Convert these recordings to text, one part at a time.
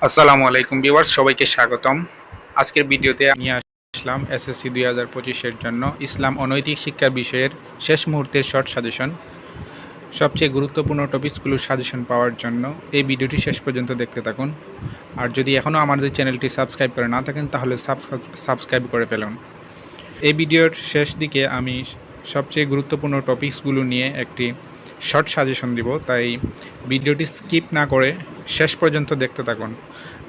আসসালামু আলাইকুম ভিউয়ার্স, সবাইকে স্বাগতম। আজকের ভিডিওতে নিয়ে আসলাম এসএসসি 2025-এর জন্য ইসলাম অনৈতিক শিক্ষা বিষয়ের শেষ মুহূর্তের শর্ট সাজেশন। সবচেয়ে গুরুত্বপূর্ণ টপিকসগুলোর সাজেশন পাওয়ার জন্য এই ভিডিওটি শেষ পর্যন্ত দেখতে থাকুন। আর যদি এখনও আমাদের চ্যানেলটি সাবস্ক্রাইব করে না থাকেন তাহলে সাবস্ক্রাইব করে ফেলুন। এই ভিডিওর শেষ দিকে আমি সবচেয়ে গুরুত্বপূর্ণ টপিকসগুলো নিয়ে একটি শর্ট সাজেশন দিব, তাই ভিডিওটি স্কিপ না করে শেষ পর্যন্ত দেখতে থাকুন।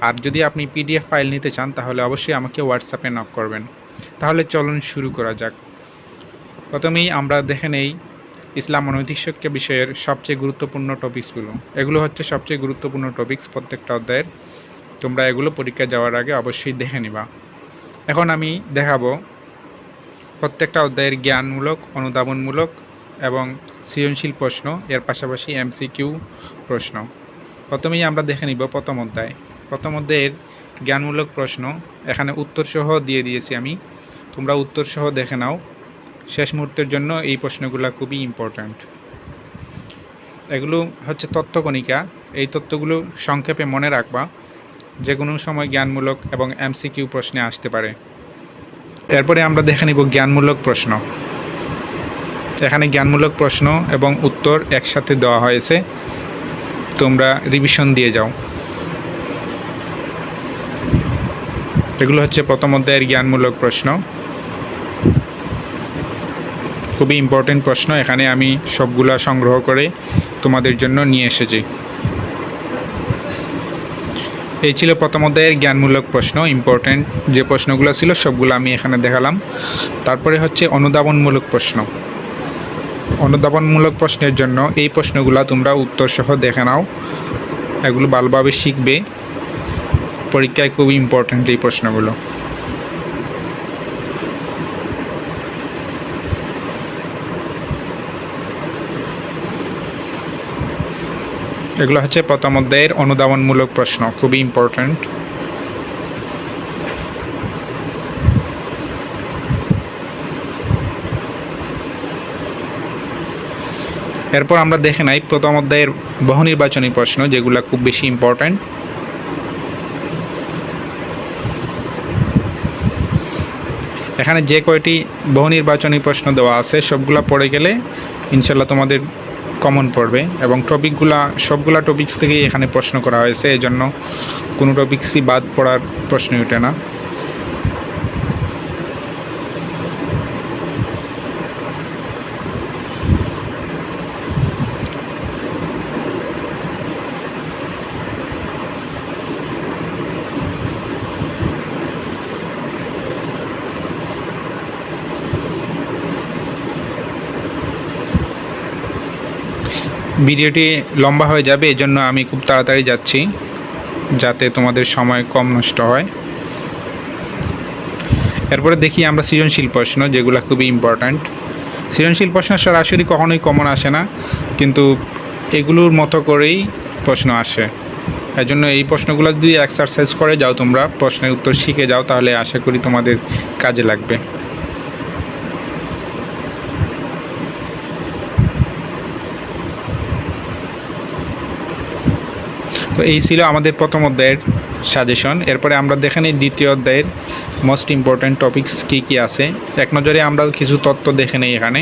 আর যদি আপনি পিডিএফ ফাইল নিতে চান তাহলে অবশ্যই আমাকে হোয়াটসঅ্যাপে নক করবেন। তাহলে চলুন শুরু করা যাক। প্রথমেই আমরা দেখে নেই ইসলাম অনৈতিক শিক্ষা বিষয়ের সবচেয়ে গুরুত্বপূর্ণ টপিকসগুলো। এগুলো হচ্ছে সবচেয়ে গুরুত্বপূর্ণ টপিকস প্রত্যেকটা অধ্যায়ের। তোমরা এগুলো পরীক্ষা যাওয়ার আগে অবশ্যই দেখে নিবা। এখন আমি দেখাবো প্রত্যেকটা অধ্যায়ের জ্ঞানমূলক, অনুধাবনমূলক এবং সৃজনশীল প্রশ্ন, এর পাশাপাশি এমসিকিউ প্রশ্ন। প্রথমেই আমরা দেখে নিব প্রথম অধ্যায়ের জ্ঞানমূলক প্রশ্ন। এখানে উত্তরসহ দিয়ে দিয়েছি আমি, তোমরা উত্তরসহ দেখে নাও। শেষ মুহূর্তের জন্য এই প্রশ্নগুলো খুবই ইম্পর্ট্যান্ট। এগুলো হচ্ছে তথ্যকণিকা, এই তথ্যগুলো সংক্ষেপে মনে রাখবা, যে কোনো সময় জ্ঞানমূলক এবং এমসিকিউ প্রশ্নে আসতে পারে। এরপরে আমরা দেখে নিব জ্ঞানমূলক প্রশ্ন। এখানে জ্ঞানমূলক প্রশ্ন এবং উত্তর একসাথে দেওয়া হয়েছে, তোমরা রিভিশন দিয়ে যাও। এগুলো হচ্ছে প্রথম অধ্যায়ের জ্ঞানমূলক প্রশ্ন, খুবই ইম্পর্টেন্ট প্রশ্ন। এখানে আমি সবগুলা সংগ্রহ করে তোমাদের জন্য নিয়ে এসেছি। এই ছিল প্রথম অধ্যায়ের জ্ঞানমূলক প্রশ্ন। ইম্পর্টেন্ট যে প্রশ্নগুলো ছিল সবগুলো আমি এখানে দেখালাম। তারপরে হচ্ছে অনুধাবনমূলক প্রশ্ন। অনুধাবনমূলক প্রশ্নের জন্য এই প্রশ্নগুলো তোমরা উত্তরসহ দেখে নাও, এগুলো ভালোভাবে শিখবে, পরীক্ষায় খুবই ইম্পর্টেন্ট এই প্রশ্নগুলো। এগুলো হচ্ছে প্রথম অধ্যায়ের অনুধাবনমূলক প্রশ্ন, খুবই ইম্পর্টেন্ট। এরপর আমরা দেখে নাই প্রথম অধ্যায়ের বহু নির্বাচনী প্রশ্ন, যেগুলো খুব বেশি ইম্পর্টেন্ট। এখানে যে কয়টি বহু নির্বাচনী প্রশ্ন দেওয়া আছে সবগুলা পড়ে গেলে ইনশাল্লাহ তোমাদের কমন পড়বে, এবং সবগুলা টপিকস থেকেই এখানে প্রশ্ন করা হয়েছে, এই জন্য কোনো টপিক্সই বাদ পড়ার প্রশ্নই ওঠে না। ভিডিওটি লম্বা হয়ে যাবে, এই জন্য আমি খুব তাড়াতাড়ি যাচ্ছি যাতে তোমাদের সময় কম নষ্ট হয়। এরপরে দেখি আমরা সৃজনশীল প্রশ্ন, যেগুলো খুবই ইম্পর্ট্যান্ট। সৃজনশীল প্রশ্ন সরাসরি কখনোই কমন আসে না, কিন্তু এগুলোর মতো করেই প্রশ্ন আসে। এই জন্য এই প্রশ্নগুলো যদি এক্সারসাইজ করে যাও, তোমরা প্রশ্নের উত্তর শিখে যাও, তাহলে আশা করি তোমাদের কাজে লাগবে। তো এই ছিল আমাদের প্রথম অধ্যায়ের সাজেশন। এরপরে আমরা দেখে নিই দ্বিতীয় অধ্যায়ের মোস্ট ইম্পর্ট্যান্ট টপিকস কী কী আছে। এক নজরে আমরা কিছু তথ্য দেখে নিই। এখানে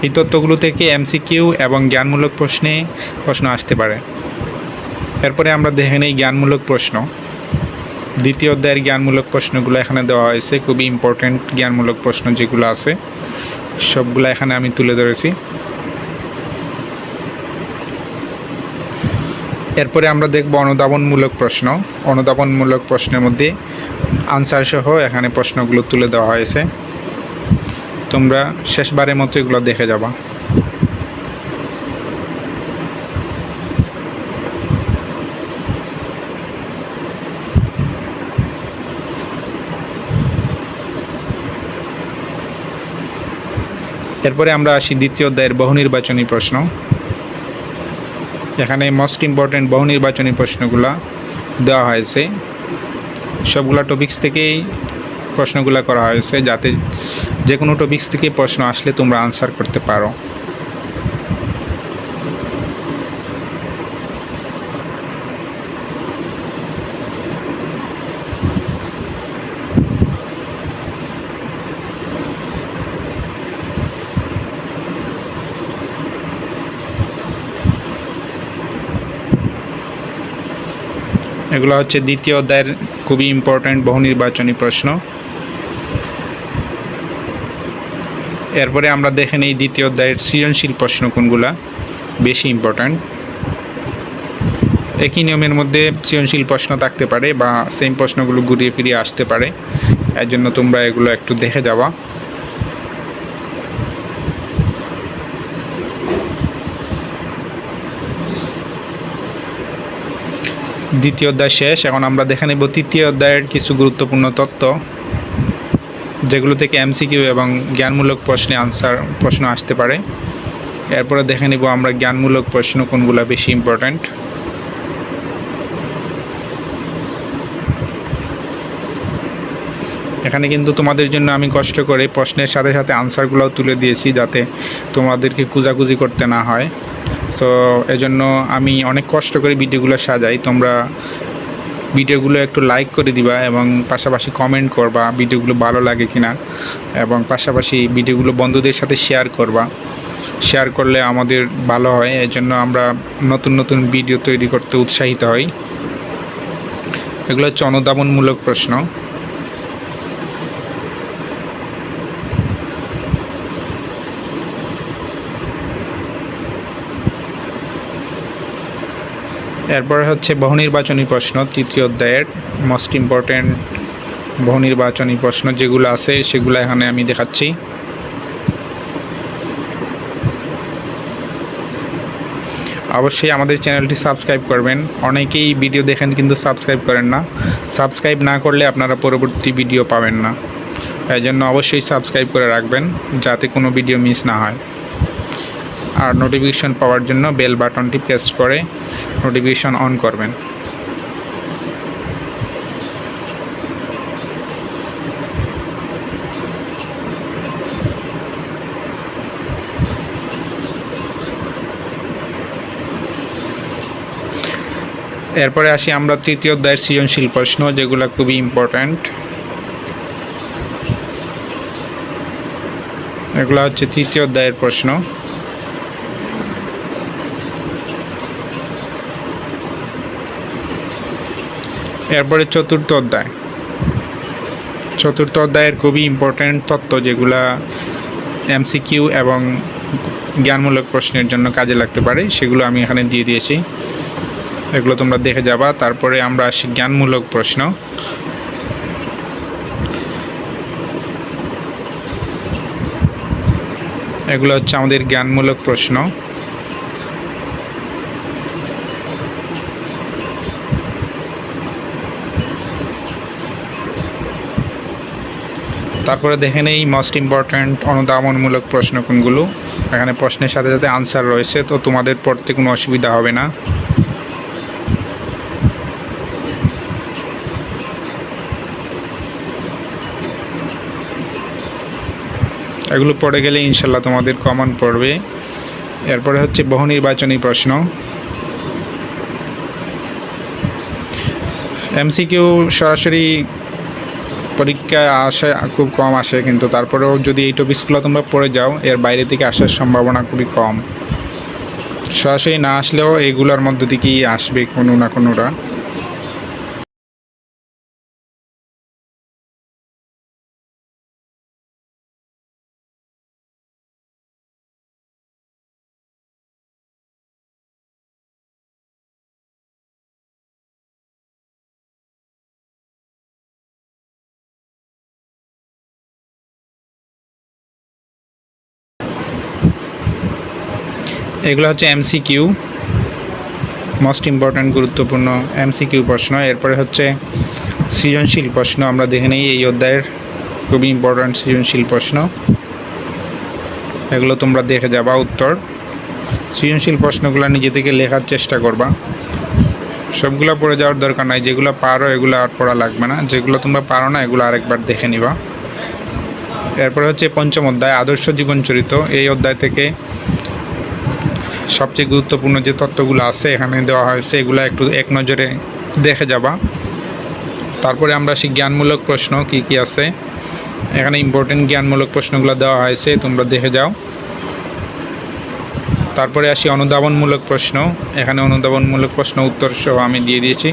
এই তথ্যগুলো থেকে এমসিকিউ এবং জ্ঞানমূলক প্রশ্ন আসতে পারে। এরপরে আমরা দেখে নিই জ্ঞানমূলক প্রশ্ন। দ্বিতীয় অধ্যায়ের জ্ঞানমূলক প্রশ্নগুলো এখানে দেওয়া হয়েছে, খুবই ইম্পর্ট্যান্ট জ্ঞানমূলক প্রশ্ন যেগুলো আছে সবগুলো এখানে আমি তুলে ধরেছি। এরপরে আমরা দেখব অনুধাবনমূলক প্রশ্ন। অনুধাবনমূলক প্রশ্নের মধ্যে আনসার সহ এখানে প্রশ্নগুলো তুলে দেওয়া হয়েছে, তোমরা শেষবারের মতো এগুলো দেখে যাবা। এরপরে আমরা আসি দ্বিতীয় অধ্যায়ের বহু নির্বাচনী প্রশ্ন। এখানে মোস্ট ইম্পর্ট্যান্ট বহু নির্বাচনী প্রশ্নগুলো দেওয়া হয়েছে, সবগুলা টপিকস থেকেই প্রশ্নগুলো করা হয়েছে, যাতে যে কোনো টপিকস থেকে প্রশ্ন আসলে তোমরা আনসার করতে পারো। এগুলো হচ্ছে দ্বিতীয় অধ্যায়ের খুবই ইম্পর্ট্যান্ট বহু নির্বাচনী প্রশ্ন। এরপরে আমরা দেখে নিই দ্বিতীয় অধ্যায়ের সৃজনশীল প্রশ্ন কোনগুলা বেশি ইম্পর্ট্যান্ট। একই নিয়মের মধ্যে সৃজনশীল প্রশ্ন থাকতে পারে বা সেম প্রশ্নগুলো ঘুরিয়ে ফিরিয়ে আসতে পারে, এর জন্য তোমরা এগুলো একটু দেখে যাওয়া। দ্বিতীয় অধ্যায় শেষ, এখন আমরা দেখে নেব তৃতীয় অধ্যায়ের কিছু গুরুত্বপূর্ণ তথ্য, যেগুলো থেকে এমসিকিউ এবং জ্ঞানমূলক প্রশ্ন আসতে পারে। এরপরে দেখে নিব আমরা জ্ঞানমূলক প্রশ্ন কোনগুলো বেশি ইম্পর্ট্যান্ট। এখানে কিন্তু তোমাদের জন্য আমি কষ্ট করে প্রশ্নের সাথে সাথে আনসারগুলোও তুলে দিয়েছি, যাতে তোমাদেরকে খোঁজাখুঁজি করতে না হয়। সো এজন্য আমি অনেক কষ্ট করে ভিডিওগুলো সাজাই। তোমরা ভিডিওগুলো একটু লাইক করে দিবা এবং পাশাপাশি কমেন্ট করবা ভিডিওগুলো ভালো লাগে কিনা, এবং পাশাপাশি ভিডিওগুলো বন্ধুদের সাথে শেয়ার করবা। শেয়ার করলে আমাদের ভালো হয়, এজন্য আমরা নতুন নতুন ভিডিও তৈরি করতে উৎসাহিত হই। এগুলো হচ্ছে অনুধাবনমূলক প্রশ্ন। এরপরে হচ্ছে বহু নির্বাচনী প্রশ্ন, তৃতীয় অধ্যায়ের মোস্ট ইম্পর্ট্যান্ট বহু নির্বাচনী প্রশ্ন যেগুলো আছে সেগুলো এখানে আমি দেখাচ্ছি। অবশ্যই আমাদের চ্যানেলটি সাবস্ক্রাইব করবেন। অনেকেই ভিডিও দেখেন কিন্তু সাবস্ক্রাইব করেন না। সাবস্ক্রাইব না করলে আপনারা পরবর্তী ভিডিও পাবেন না, এই জন্য অবশ্যই সাবস্ক্রাইব করে রাখবেন যাতে কোনো ভিডিও মিস না হয়। আর নোটিফিকেশন পাওয়ার জন্য বেল বাটনটি প্রেস করে নোটিফিকেশন অন করবেন। এরপরে আসি আমরা তৃতীয় অধ্যায়ের সৃজনশীল প্রশ্ন, যেগুলো খুবই ইম্পর্ট্যান্ট। এগুলো হচ্ছে তৃতীয় অধ্যায়ের প্রশ্ন। এরপরে চতুর্থ অধ্যায়ের খুবই ইম্পর্ট্যান্ট তথ্য, যেগুলা এমসিকিউ এবং জ্ঞানমূলক প্রশ্নের জন্য কাজে লাগতে পারে, সেগুলো আমি এখানে দিয়ে দিয়েছি। এগুলো তোমরা দেখে যাবা। তারপরে আমরা আসি জ্ঞানমূলক প্রশ্ন। এগুলো হচ্ছে আমাদের জ্ঞানমূলক প্রশ্ন। তারপরে দেখে নেই মোস্ট ইম্পর্ট্যান্ট অনুধাবনমূলক প্রশ্ন কোনগুলো। এখানে প্রশ্নের সাথে সাথে আনসার রয়েছে, তো তোমাদের পড়তে কোনো অসুবিধা হবে না। এগুলো পড়ে গেলে ইনশাল্লাহ তোমাদের কমন পড়বে। এরপরে হচ্ছে বহু নির্বাচনী প্রশ্ন। এমসিকিউ সরাসরি পরীক্ষায় আসে খুব কম আসে, কিন্তু তারপরেও যদি এই টপিকসগুলো তোমরা পড়ে যাও, এর বাইরে থেকে আসার সম্ভাবনা খুবই কম। সরাসরি না আসলেও এগুলোর মধ্য থেকেই আসবে কোনো না কোনোটা। এগুলো হচ্ছে এমসিকিউ, মোস্ট ইম্পর্ট্যান্ট গুরুত্বপূর্ণ এমসিকিউ প্রশ্ন। এরপরে হচ্ছে সৃজনশীল প্রশ্ন। আমরা দেখে নিই এই অধ্যায়ের খুবই ইম্পর্ট্যান্ট সৃজনশীল প্রশ্ন। এগুলো তোমরা দেখে যাবা উত্তর। সৃজনশীল প্রশ্নগুলো নিজে থেকে লেখার চেষ্টা করবা। সবগুলো পড়ে যাওয়ার দরকার নাই, যেগুলো পারো এগুলো আর পড়া লাগবে না, যেগুলো তোমরা পারো না এগুলো আরেকবার দেখে নিবা। এরপরে হচ্ছে পঞ্চম অধ্যায় আদর্শ জীবন চরিত্র। এই অধ্যায় থেকে সবচেয়ে গুরুত্বপূর্ণ যে তথ্যগুলো আছে এখানে দেওয়া হয়েছে, এগুলো একটু এক নজরে দেখে যাবা। তারপরে আমরা আসি জ্ঞানমূলক প্রশ্ন কি কি আছে। এখানে ইম্পর্টেন্ট জ্ঞানমূলক প্রশ্নগুলো দেওয়া হয়েছে, তোমরা দেখে যাও। তারপরে আসি অনুধাবনমূলক প্রশ্ন। এখানে অনুধাবনমূলক প্রশ্ন উত্তর সহ আমি দিয়ে দিয়েছি।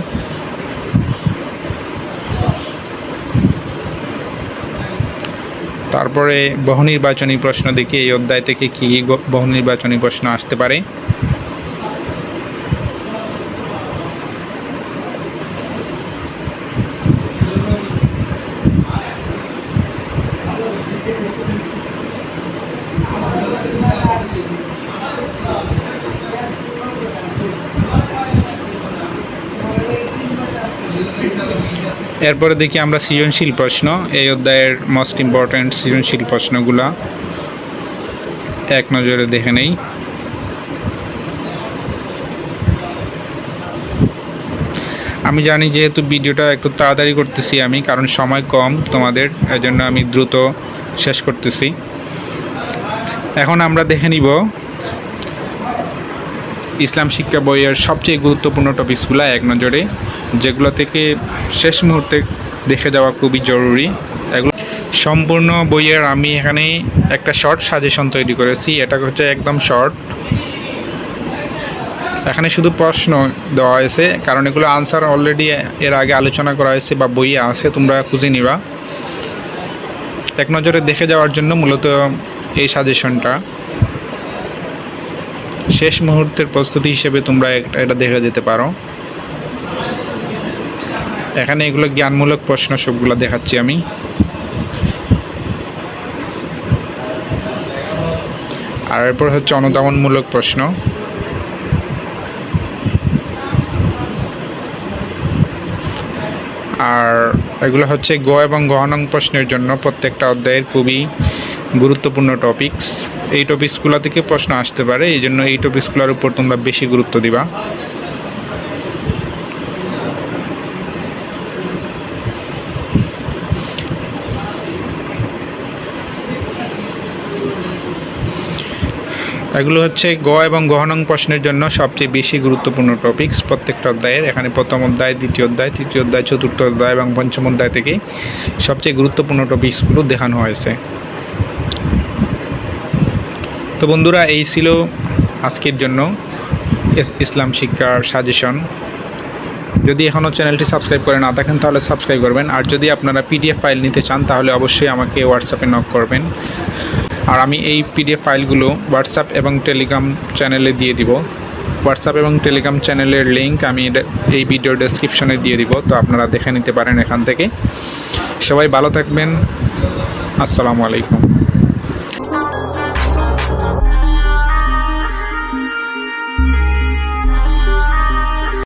তারপরে বহুনির্বাচনী প্রশ্ন দেখি এই অধ্যায় থেকে কী বহুনির্বাচনী প্রশ্ন আসতে পারে। এরপরে দেখি আমরা সৃজনশীল প্রশ্ন। এই অধ্যায়ের মোস্ট ইম্পর্ট্যান্ট সৃজনশীল প্রশ্নগুলো এক নজরে দেখে নেই। আমি জানি যেহেতু ভিডিওটা একটু তাড়াতাড়ি করতেছি আমি, কারণ সময় কম তোমাদের, এজন্য আমি দ্রুত শেষ করতেছি। এখন আমরা দেখে নিব ইসলাম শিক্ষা বইয়ের সবচেয়ে গুরুত্বপূর্ণ টপিকসগুলো এক নজরে, যেগুলো থেকে শেষ মুহূর্তে দেখে যাওয়া খুবই জরুরি। এগুলো সম্পূর্ণ বইয়ের আমি এখানে একটা শর্ট সাজেশন তৈরি করেছি। এটা হচ্ছে একদম শর্ট, এখানে শুধু প্রশ্ন দেওয়া হয়েছে, কারণ এগুলো আনসার অলরেডি এর আগে আলোচনা করা হয়েছে বা বইয়ে আছে, তোমরা খুঁজে নিবা। এক নজরে দেখে যাওয়ার জন্য মূলত এই সাজেশনটা, শেষ মুহূর্তের প্রস্তুতি হিসেবে তোমরা এটা দেখে যেতে পারো। এখানে এগুলো জ্ঞানমূলক প্রশ্ন সবগুলো দেখাচ্ছি আমি। আর এরপর হচ্ছে অনুধাবনমূলক প্রশ্ন। আর এগুলো হচ্ছে গ এবং ঘ নং প্রশ্নের জন্য প্রত্যেকটা অধ্যায়ের খুবই গুরুত্বপূর্ণ টপিকস। এই টপিকসগুলো থেকে প্রশ্ন আসতে পারে, এই জন্য এই টপিকসগুলোর উপর তোমরা বেশি গুরুত্ব দিবা। এগুলো হচ্ছে গ এবং ঘ নং প্রশ্নের জন্য সবচেয়ে বেশি গুরুত্বপূর্ণ টপিকস প্রত্যেকটা অধ্যায়ের। এখানে প্রথম অধ্যায়, দ্বিতীয় অধ্যায়, তৃতীয় অধ্যায়, চতুর্থ অধ্যায় এবং পঞ্চম অধ্যায় থেকে সবচেয়ে গুরুত্বপূর্ণ টপিকসগুলো দেখানো হয়েছে। তো বন্ধুরা, এই ছিল আজকের জন্য ইসলাম শিক্ষার সাজেশন। যদি এখনও চ্যানেলটি সাবস্ক্রাইব করে না থাকেন তাহলে সাবস্ক্রাইব করবেন। আর যদি আপনারা পিডিএফ ফাইল নিতে চান তাহলে অবশ্যই আমাকে হোয়াটসঅ্যাপে নক করবেন। আর আমি এই পিডিএফ ফাইলগুলো হোয়াটসঅ্যাপ এবং টেলিগ্রাম চ্যানেলে দিয়ে দিব। হোয়াটসঅ্যাপ এবং টেলিগ্রাম চ্যানেলের লিঙ্ক আমি এই ভিডিওর ডেসক্রিপশনে দিয়ে দিব, তো আপনারা দেখে নিতে পারেন এখান থেকে। সবাই ভালো থাকবেন। আসসালামু আলাইকুম।